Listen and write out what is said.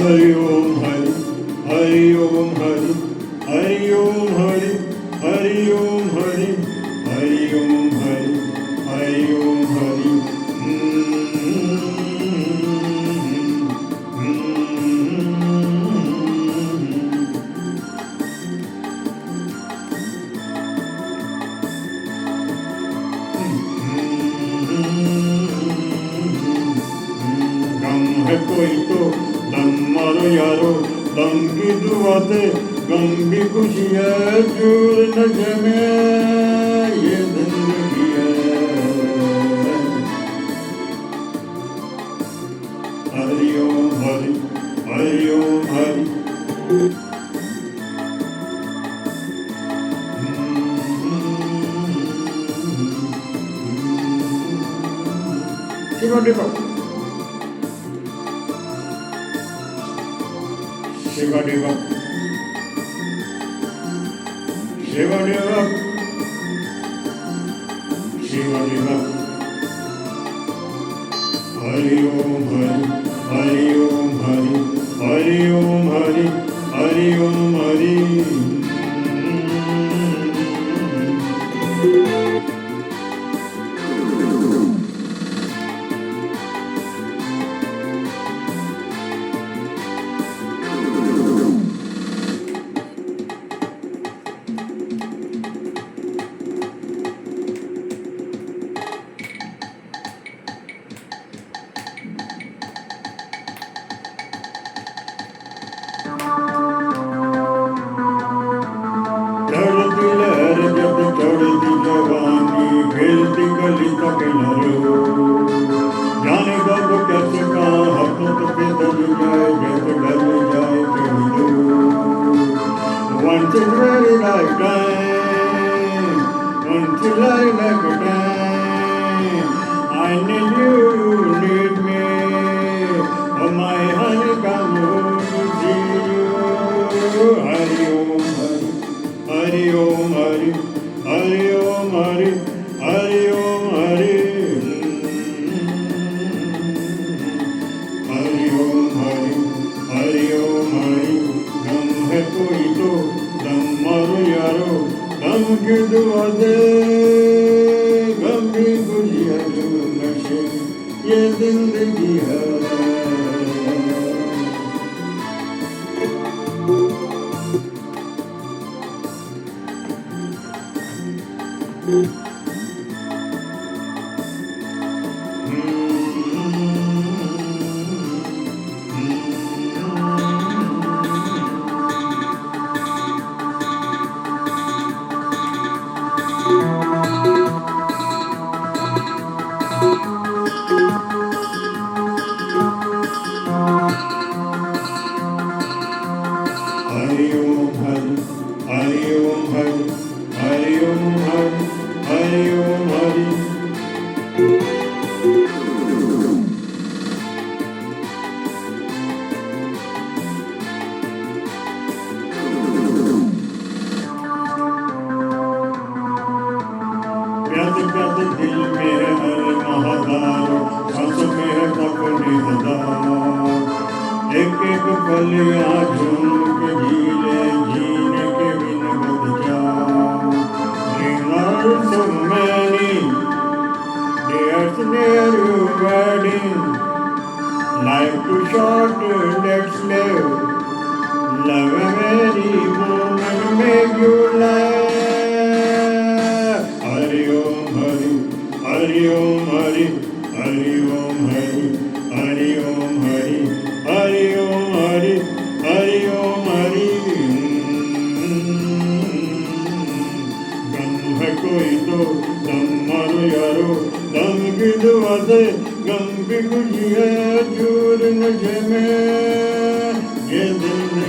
हरि ओम हरि हरि ओम हरि हरि ओम हरि हरि ओम हरि हरि ओम हरि हरि ओम हरि गम है कोई तो दम मारो यारो गम की दुआते गम की खुशी है चूर न जमे ये जिंदगी है हरि ओम हरि हरि ओम हरि शिवा देवा शिवा देवा शिवा देवा शिवा देवा हरि ओम हरि हरि ओम हरि हरि ओम हरि हरि ओम हरि चढ़ती लहर जब चढ़ती जवानी खेलती गली तक नरो जाने कब कैसे कहाँ हाथों पे दल जाए जैसे डल जाए चढ़ दो once is very like time once is like time I need you you need me oh my honey come home to see you Hari Om Hari Hari Om Hari Hari Om Hari Hari Om Hari Hari Om Hari Hari Om Hari गम है कोई तो दम मारो यारो गम की दुआ दे गम की खुशी है जो नशे ये जिंदगी है Hari Om Hari Hari Om Hari Hari Om Hari Hari Om Hari प्यासे प्यासे दिल में है हर महादार सांसों में है अपनी हदार एक एक पल यहाँ झूम के जीने के बिन बद जा Dreams are so many There's near you wedding Life too short, let's live Love every moment, make you laugh Hari Om Hari Hari Om Hari Hari Om Hari Hari Om Hari Hari Om Hari Hari Om Hari गम है कोई तो दम मारो यारो दम की दुआ से गम की खुशी है चूर नशे में ये दिल